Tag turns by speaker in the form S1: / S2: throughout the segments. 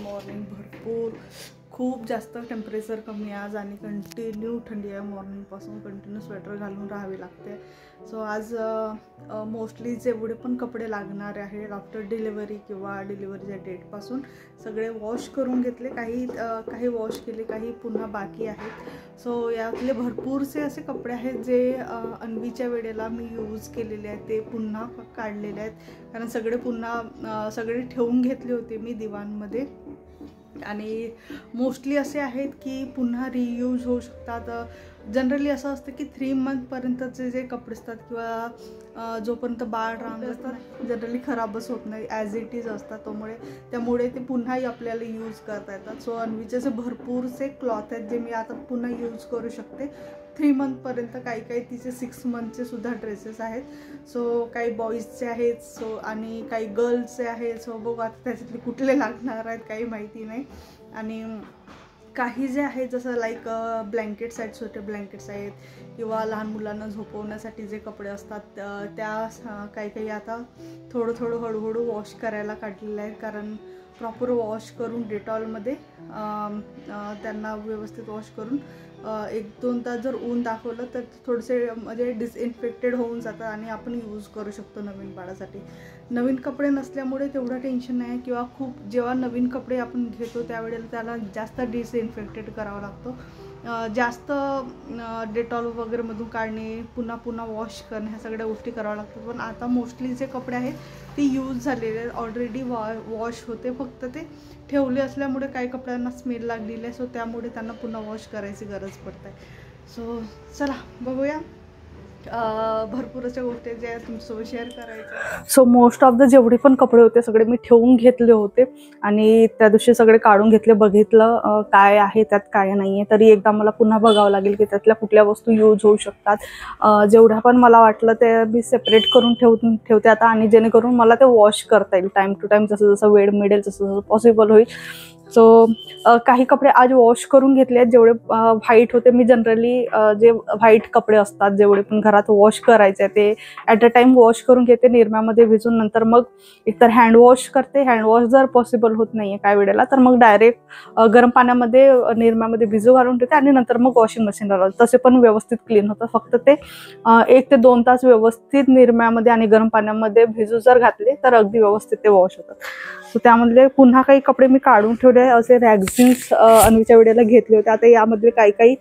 S1: Morning भरपूर खूप जास्त टेम्परेचर कमी आज आणि कंटिन्यू थंडी आहे. मॉर्निंगपासून कंटिन्यू स्वेटर घालून राहावे लागते. सो आज मोस्टली जेवढे पण कपडे लागणार आहेत आफ्टर डिलिव्हरी किंवा डिलिव्हरीच्या डेटपासून सगळे वॉश करून घेतले. काही वॉश केले, काही पुन्हा बाकी आहेत. सो यातले भरपूरसे असे कपडे आहेत जे अन्वीच्या वेळेला मी यूज केलेले आहेत, ते पुन्हा काढलेले आहेत. कारण सगळे ठेवून घेतले होते मी दिवाणमध्ये आणि मोस्टली असे आहेत की पुन्हा रियूज होऊ शकतात. जनरली असं असतं की 3 मंथपर्यंतचे जे कपडे असतात किंवा जोपर्यंत बाळ रांग असतात जनरली खराबच होत नाही, ॲज इट इज असतात. त्यामुळे ते पुन्हाही आपल्याला यूज करता येतात. सो अन्वीचे असे भरपूरसे क्लॉथ आहेत जे मी आता पुन्हा यूज करू शकते 3 मंथपर्यंत. काही तिचे 6 मंथचे सुद्धा ड्रेसेस आहेत. सो काही बॉईजचे आहेत सो आणि काही गर्ल्सचे आहेत. सो बघू आता त्याच्यातले कुठले लागणार आहेत काही माहिती नाही. आणि काही जे आहेत जसं लाईक ब्लँकेट्स आहेत, छोटे ब्लँकेट्स आहेत किंवा लहान मुलांना झोपवण्यासाठी जे कपडे असतात त्या काही आता थोडं हळूहळू वॉश करायला काढलेलं आहे. कारण प्रॉपर वॉश करून डेटॉलमध्ये त्यांना व्यवस्थित वॉश करून 1-2 तास जर ऊन दाखवलं तर थोडेसे म्हणजे डिसइन्फेक्टेड होऊन जातात आणि आपण यूज करू शकतो नवीन बाळासाठी. नवीन कपडे नसल्यामुळे तेवढं टेन्शन नाही किंवा खूप जेव्हा नवीन कपडे आपण घेतो त्यावेळेला त्याला जास्त डिसइन्फेक्टेड करावं लागतो. जास्त डेटॉल वगैरेमधून काढणे, पुन्हा वॉश करणे, ह्या सगळ्या गोष्टी कराव्या लागतात. पण आता मोस्टली जे कपडे आहेत ते यूज झालेले आहेत, ऑलरेडी वॉश होते, फक्त ते ठेवले असल्यामुळे काही कपड्यांना स्मेल लागलेली आहे. सो त्यामुळे त्यांना पुन्हा वॉश करायची गरज पडते. सो चला बघूया भरपूर अशा गोष्टी ज्या तुमच्यासोबत शेअर करायच्या. सो मोस्ट ऑफ द जेवढे पण कपडे होते सगळे मी ठेवून घेतले होते आणि त्या दिवशी सगळे काढून घेतले, बघितलं काय आहे त्यात काय नाही आहे. तरी एकदा मला पुन्हा बघावं लागेल की त्यातल्या कुठल्या वस्तू यूज होऊ शकतात. जेवढ्या पण मला वाटलं ते मी सेपरेट करून ठेवते आता आणि जेणेकरून मला ते वॉश करता येईल टाईम टू टाईम, जसं वेळ मिळेल जसं पॉसिबल होईल. सो काही कपडे आज वॉश करून घेतले आहेत, जेवढे व्हाईट होते. मी जनरली जे व्हाईट कपडे असतात जेवढे पण घरात वॉश करायचे ते ॲट अ टाइम वॉश करून घेते निरम्यामध्ये भिजून. नंतर मग एकतर हँड वॉश करते. हँड वॉश जर पॉसिबल होत नाहीये काय वेळेला तर मग डायरेक्ट गरम पाण्यामध्ये निरम्यामध्ये भिजू घालून ठेवते आणि नंतर मग वॉशिंग मशीनला लावते. तसे पण व्यवस्थित क्लीन होतं. फक्त ते 1 ते 2 तास व्यवस्थित निरम्यामध्ये आणि गरम पाण्यामध्ये भिजू जर घातले तर अगदी व्यवस्थित ते वॉश होतात. सो त्यामधले पुन्हा काही कपडे मी काढून ठेवले. असे रॅगझिन्स अन्वीच्या वेळेला घेतले होते. आता यामधले काही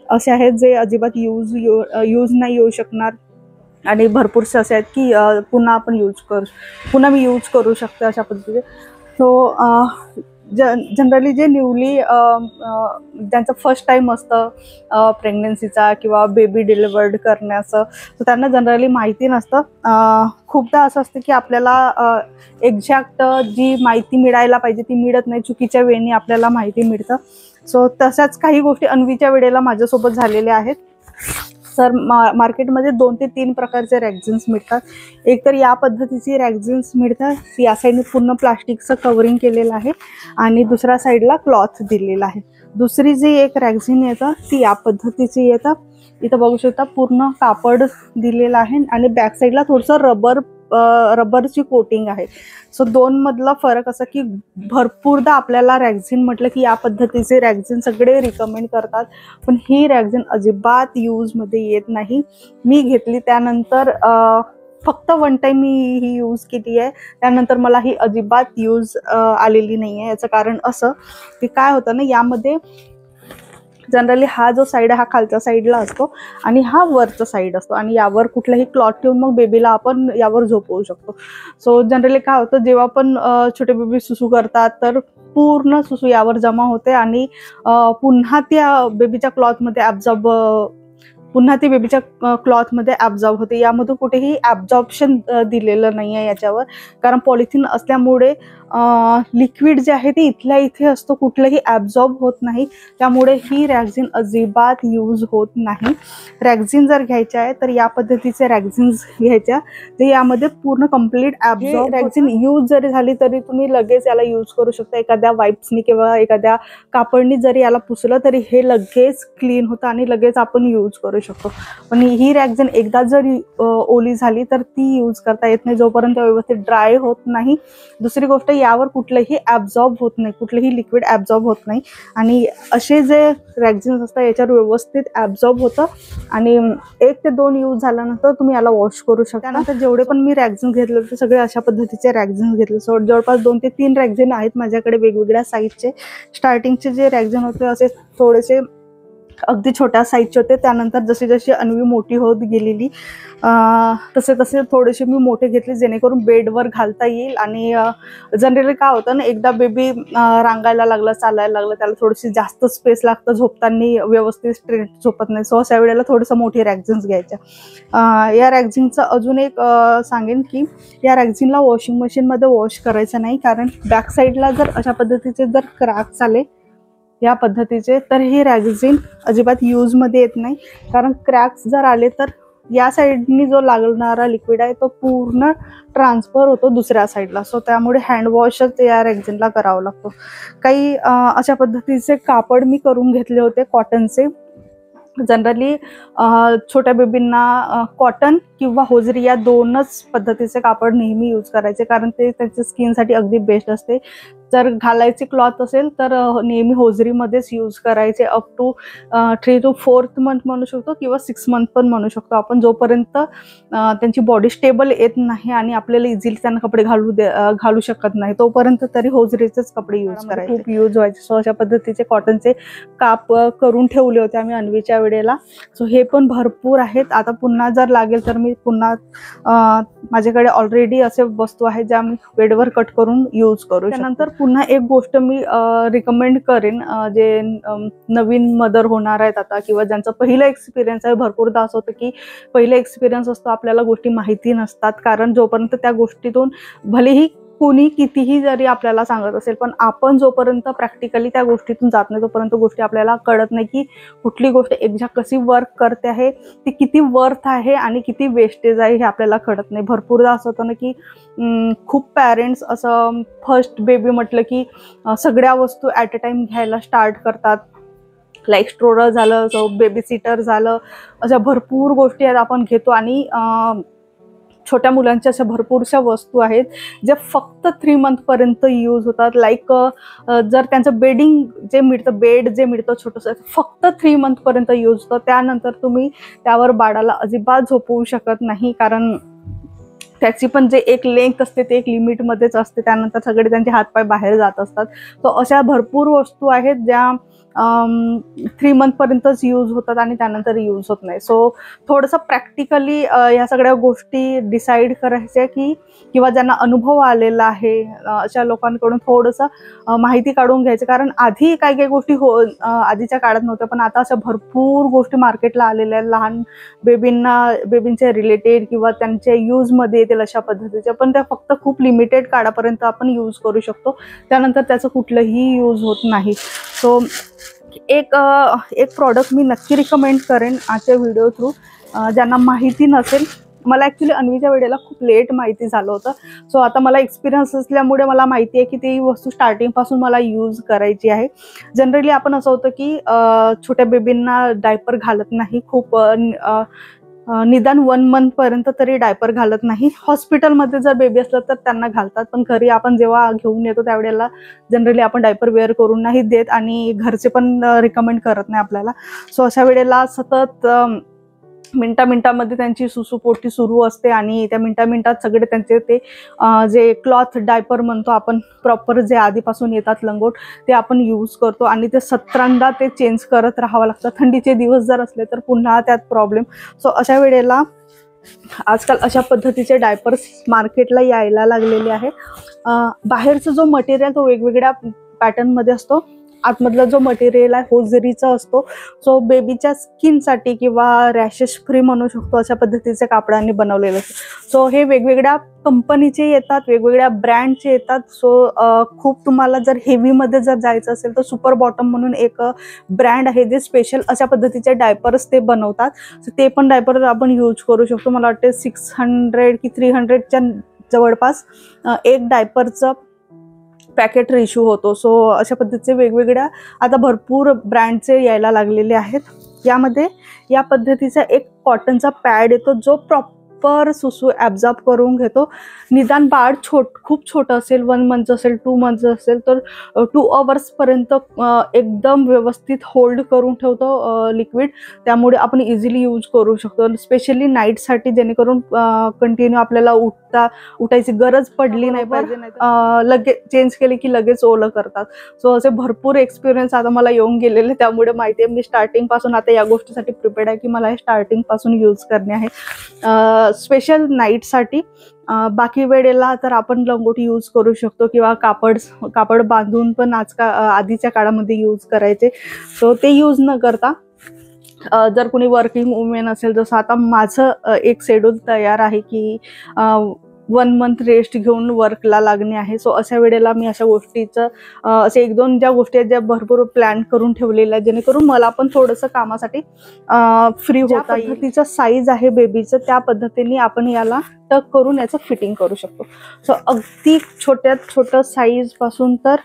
S1: असे आहेत जे अजिबात यूज नाही येऊ शकणार आणि भरपूरसे असे आहेत की पुन्हा मी यूज करू शकते अशा पद्धतीने. सो जनरली जे न्यूली ज्यांचं फर्स्ट टाइम असतं प्रेग्नन्सीचा किंवा बेबी डिलिव्हर्ड करण्याचं, तर त्यांना जनरली माहिती नसतं. खूपदा असं असतं की आपल्याला एक्झॅक्ट जी माहिती मिळायला पाहिजे ती मिळत नाही. चुकीच्या वेळी आपल्याला माहिती मिळतं. सो तशाच काही गोष्टी अन्वीच्या वेळेला माझ्यासोबत झालेल्या आहेत. तर मार्केटमध्ये 2 ते 3 प्रकारचे रॅगझिन्स मिळतात. एक तर या पद्धतीची रॅगझिन्स मिळतात. या साईडने पूर्ण प्लास्टिकचं कव्हरिंग केलेलं आहे आणि दुसऱ्या साईडला क्लॉथ दिलेला आहे. दुसरी जी एक रॅगझिन येतं ती या पद्धतीची येतं. इथं बघू शकता पूर्ण कापड दिलेलं आहे आणि बॅक साईडला थोडंसं रबरची कोटिंग आहे. सो 2 मधला फरक असा की भरपूरदा आपल्याला रॅगझिन म्हटलं की या पद्धतीचे रॅगझिन सगळे रिकमेंड करतात, पण ही रॅगझिन अजिबात यूजमध्ये येत नाही. मी घेतली त्यानंतर फक्त 1 टाइम मी ही यूज केली आहे. त्यानंतर मला ही अजिबात यूज आलेली नाही आहे. याचं कारण असं की काय होतं ना, यामध्ये जनरली हा जो साईड आहे हा खालच्या साईडला असतो आणि हा वरचा साईड असतो आणि यावर कुठलाही क्लॉथ ठेवून मग बेबीला आपण यावर झोपवू शकतो. सो जनरली काय होतं, जेव्हा पण छोटे बेबी सुसू करतात तर पूर्ण सुसू यावर जमा होते आणि पुन्हा त्या बेबीच्या क्लॉथमध्ये ॲब्झॉर्ब होते. यामधून कुठेही ॲब्झॉर्प्शन दिलेलं नाही आहे याच्यावर, कारण पॉलिथिन असल्यामुळे लिक्विड जे आहे ते इथल्या इथे असतो, कुठलंही ॲब्झॉर्ब होत नाही. त्यामुळे ही रॅगझिन अजिबात यूज होत नाही. रॅगझिन जर घ्यायच्या आहे तर या पद्धतीचे रॅगझिन्स घ्यायच्या, जे यामध्ये पूर्ण कम्प्लीट ॲब्झॉर्ब. रॅगझिन यूज जरी झाली तरी तुम्ही लगेच याला यूज करू शकता. एखाद्या वाईप्सनी किंवा एखाद्या कापडनी जरी याला पुसलं तरी हे लगेच क्लीन होतं आणि लगेच आपण यूज करू शकतो. पण ही रॅगझिन एकदा जरी ओली झाली तर ती यूज करता येत नाही जोपर्यंत व्यवस्थित ड्राय होत नाही. दुसरी गोष्ट, यावर कुठलंही ॲब्झॉर्ब होत नाही, कुठलंही लिक्विड ॲब्झॉर्ब होत नाही आणि असे जे रॅगझिन्स असतात याच्यावर व्यवस्थित ॲब्झॉर्ब होतं आणि 1 ते 2 यूज झाल्यानंतर तुम्ही याला वॉश करू शकता. त्यानंतर जेवढे पण मी रॅगझिन घेतले ते सगळे अशा पद्धतीचे रॅगझिन घेतले. सो जवळपास 2 ते 3 रॅगझिन आहेत माझ्याकडे वेगवेगळ्या साईजचे. स्टार्टिंगचे जे रॅगझिन होते असे थोडेसे अगदी छोट्या साईजचे होते. त्यानंतर जशी जशी अन्वी मोठी होत गेलेली तसे थोडेसे मी मोठे घेतले जेणेकरून बेडवर घालता येईल. आणि जनरली काय होतं ना, एकदा बेबी रांगायला लागलं, चालायला लागलं, त्याला थोडीशी जास्त स्पेस लागतं, झोपताना व्यवस्थित स्ट्रेट झोपत नाही. सो अशा वेळेला थोडंसं मोठी रॅगझिन्स घ्यायच्या. या रॅगझिनचं अजून एक सांगेन की या रॅगझिनला वॉशिंग मशीनमध्ये वॉश करायचं नाही, कारण बॅक साईडला जर अशा पद्धतीचे जर क्रॅक्स आले या पद्धतीचे तर ही रॅगझिन अजिबात यूजमध्ये येत नाही. कारण क्रॅक्स जर आले तर या साईडनी जो लागणारा लिक्विड आहे तो पूर्ण ट्रान्सफर होतो दुसऱ्या साईडला. सो त्यामुळे हँडवॉशच या रॅगझिनला करावा लागतो. काही अशा पद्धतीचे कापड मी करून घेतले होते कॉटनचे. जनरली छोट्या बेबींना कॉटन किंवा होजरी या 2च पद्धतीचे कापड नेहमी यूज करायचे, कारण ते त्यांच्या स्किनसाठी अगदी बेस्ट असते. जर घालायचे क्लॉथ असेल तर नेहमी होजरीमध्येच यूज करायचे. Up to 3 to 4th month म्हणू शकतो किंवा 6 मंथ पण म्हणू शकतो आपण, जोपर्यंत त्यांची बॉडी स्टेबल येत नाही आणि आपल्याला इझिली त्यांना कपडे घालू शकत नाही तोपर्यंत तरी होजरीचेच कपडे यूज करायचे. खूप यूज व्हायचे. सो अशा पद्धतीचे कॉटनचे काप करून ठेवले होते आम्ही अन्वीच्या वेळेला. सो हे पण भरपूर आहेत. आता पुन्हा जर लागेल तर मी पुन्हा माझ्याकडे ऑलरेडी असे वस्तू आहेत ज्या मी बेडवर कट करून यूज करू. त्यानंतर पुन्हा एक गोष्ट मी रिकमेंड करेन, जे नवीन मदर होणार आहेत आता किंवा ज्यांचा पहिला एक्सपिरियन्स आहे. भरपूरदा असं होतं की पहिला एक्सपिरियन्स असतो, आपल्याला गोष्टी माहिती नसतात, कारण जोपर्यंत त्या गोष्टीतून भलेही कोणी कितीही जरी आपल्याला सांगत असेल, पण आपण जोपर्यंत प्रॅक्टिकली त्या गोष्टीतून जात नाही तोपर्यंत गोष्टी आपल्याला कळत नाही की कुठली गोष्ट एक्झॅक्ट कशी वर्क करते आहे, ती किती वर्थ आहे आणि किती वेस्टेज आहे हे आपल्याला कळत नाही. भरपूरदा असं होतं ना की खूप पॅरेंट्स असं फर्स्ट बेबी म्हटलं की सगळ्या वस्तू ॲट अ टाइम घ्यायला स्टार्ट करतात. लाईक स्ट्रोलर झालं, बेबी सीटर झालं, अशा भरपूर गोष्टी आहेत आपण घेतो आणि छोट्या मुलांच्या अशा भरपूरशा वस्तू आहेत ज्या फक्त 3 मंथपर्यंत यूज होतात. लाईक जर त्यांचं बेडिंग जे मिळतं, बेड जे मिळतं छोटंसं, फक्त 3 मंथपर्यंत यूज होतं. त्यानंतर तुम्ही त्यावर बाळाला अजिबात झोपवू शकत नाही, कारण त्याची पण जे एक लेंथ असते ते एक लिमिटमध्येच असते. त्यानंतर सगळे त्यांचे हातपाय बाहेर जात असतात. तो अशा भरपूर वस्तू आहेत ज्या 3 मंथपर्यंतच यूज होतात आणि त्यानंतर यूज होत नाही. सो थोडंसं प्रॅक्टिकली ह्या सगळ्या गोष्टी डिसाईड करायच्या की किंवा ज्यांना अनुभव आलेला आहे अशा लोकांकडून थोडंसं माहिती काढून घ्यायचं. कारण आधी काही काही गोष्टी आधीच्या काळात नव्हत्या, पण आता अशा भरपूर गोष्टी मार्केटला आलेल्या आहेत लहान बेबींच्या रिलेटेड किंवा त्यांच्या यूजमध्ये येतील अशा पद्धतीच्या, पण त्या फक्त खूप लिमिटेड काळापर्यंत आपण यूज करू शकतो. त्यानंतर त्याचं कुठलंही यूज होत नाही. सो एक प्रॉडक्ट मी नक्की रिकमेंड करेन आजच्या व्हिडिओ थ्रू. ज्यांना माहिती नसेल, मला ॲक्च्युली अन्वीच्या वेळेला खूप लेट माहिती झालं होतं. सो आता मला एक्सपिरियन्स असल्यामुळे मला माहिती आहे की ती वस्तू स्टार्टिंगपासून मला यूज करायची आहे. जनरली आपण असं होतं की छोट्या बेबींना डायपर घालत नाही, खूप निदान 1 मंथपर्यंत तरी डायपर घालत नाही. हॉस्पिटलमध्ये जर बेबी असलं तर त्यांना घालतात, पण घरी आपण जेव्हा घेऊन येतो त्यावेळेला जनरली आपण डायपर वेअर करून नाही देत आणि घरचे पण रिकमेंड करत नाही आपल्याला. सो अशा वेळेला सतत मिनिटामध्ये त्यांची सुसूपोटी सुरू असते आणि त्या मिनिटात सगळे त्यांचे ते जे क्लॉथ डायपर म्हणतो आपण, प्रॉपर जे आधीपासून येतात लंगोट, ते आपण यूज करतो आणि ते 17दा ते चेंज करत राहावं लागतं. थंडीचे दिवस जर असले तर पुन्हा त्यात प्रॉब्लेम. सो अशा वेळेला आजकाल अशा पद्धतीचे डायपर्स मार्केटला यायला लागलेले आहे. बाहेरचा जो मटेरियल तो वेगवेगळ्या पॅटर्नमध्ये असतो, आतमधला जो मटेरियल आहे होजरीचा असतो. सो बेबीच्या स्किनसाठी किंवा रॅशेस फ्री म्हणू शकतो अशा पद्धतीच्या कापडांनी बनवलेलं असतं. सो हे वेगवेगळ्या कंपनीचे येतात, वेगवेगळ्या ब्रँडचे येतात. सो खूप तुम्हाला जर हेवीमध्ये जर जायचं असेल तर सुपर बॉटम म्हणून एक ब्रँड आहे जे स्पेशल अशा पद्धतीचे डायपर्स ते बनवतात. सो ते पण डायपर आपण यूज करू शकतो. मला वाटते 600 की 300च्या जवळपास एक डायपरचं पॅकेट इश्यू होतो. सो अशा पद्धतीचे वेगवेगळ्या आता भरपूर ब्रँडचे यायला लागलेले आहेत. यामध्ये या पद्धतीचा एक कॉटनचा पॅड येतो जो प्रॉपर सुसू ॲब्झॉर्ब करून घेतो. निदान बाळ खूप छोटं असेल, 1 मंथ असेल, 2 मंथ असेल तर 2 अवर्सपर्यंत एकदम व्यवस्थित होल्ड करून ठेवतो लिक्विड. त्यामुळे आपण इझिली यूज करू शकतो, स्पेशली नाईटसाठी, जेणेकरून कंटिन्यू आपल्याला उठायची गरज पडली नाही पाहिजे. लगेच चेंज केले की लगेच ओलं करतात. सो असे भरपूर एक्सपिरियन्स आता मला येऊन गेलेले, त्यामुळे माहिती आहे मी स्टार्टिंगपासून आता या गोष्टीसाठी प्रिपेअर्ड आहे की मला हे स्टार्टिंगपासून यूज करणे आहे स्पेशल नाईटसाठी. बाकी वेळेला तर आपण लंगोटी यूज करू शकतो किंवा कापड बांधून पण आधीच्या काळामध्ये यूज करायचे. सो ते यूज न करता जर कोणी वर्किंग वुमेन असेल, जसं आता माझं एक शेड्यूल तयार आहे की 1 मंथ रेस्ट घेऊन वर्कला लागणे आहे. सो अशा वेळेला मी अशा गोष्टीचं असे 1-2 ज्या गोष्टी आहेत ज्या भरपूर प्लॅन करून ठेवलेल्या आहेत, जेणेकरून मला पण थोडंसं कामासाठी फ्री होता येईल. तिचं साईज आहे बेबीचं, त्या पद्धतीने आपण याला टक करून याचं फिटिंग करू शकतो. सो अगदी छोटं साईजपासून तर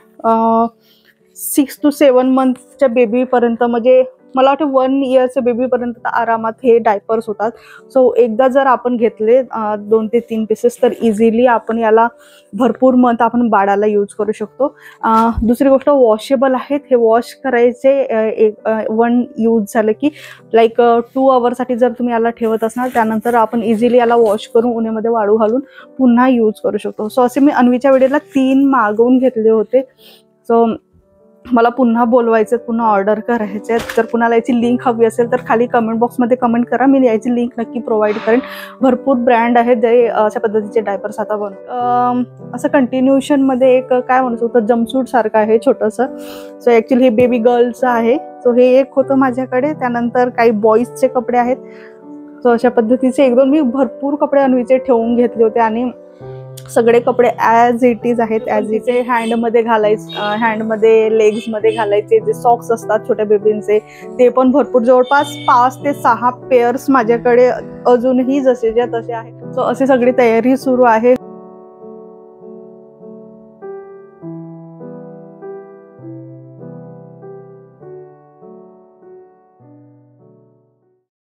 S1: 6 to 7 मंथच्या बेबीपर्यंत, म्हणजे मला वाटतं 1 इयरच्या बेबीपर्यंत आरामात हे डायपर्स होतात. सो एकदा जर आपण घेतले 2 ते 3 पीसेस तर इझिली आपण याला भरपूर मंथ आपण बाळाला यूज करू शकतो. दुसरी गोष्ट वॉशेबल आहेत. हे वॉश करायचे 1 यूज झालं की लाईक 2 अवरसाठी जर तुम्ही याला ठेवत असणार, त्यानंतर आपण इझिली याला वॉश करून उन्हामध्ये वाळू घालून पुन्हा यूज करू शकतो. सो असे मी अन्वीच्या वेळेला 3 मागवून घेतले होते. सो मला पुन्हा बोलवायचं, पुन्हा ऑर्डर करायचे. जर कुणाला याची लिंक हवी असेल तर खाली कमेंट बॉक्समध्ये कमेंट करा, मी याची लिंक नक्की प्रोव्हाइड करेन. भरपूर ब्रँड आहेत जे अशा पद्धतीचे डायपर्स आता बनवतात. असं कंटिन्युएशनमध्ये एक काय म्हणू शकतो, जम्पसूट सारखं आहे छोटंसं. सो ॲक्च्युली हे बेबी गर्लचं आहे. सो हे एक होतं माझ्याकडे. त्यानंतर काही बॉईजचे कपडे आहेत. सो अशा पद्धतीचे 1-2 मी भरपूर कपडे अन्वीचे ठेवून घेतले होते आणि सगळे कपडे ॲज इट इज आहेत. ॲज इथे हँडमध्ये हँडमध्ये लेग्समध्ये घालायचे जे सॉक्स असतात छोट्या बेबींचे, ते पण भरपूर, जवळपास 5 ते 6 पेअर्स माझ्याकडे अजूनही जसेच्या तसे आहेत. सो अशी सगळी तयारी सुरू आहे.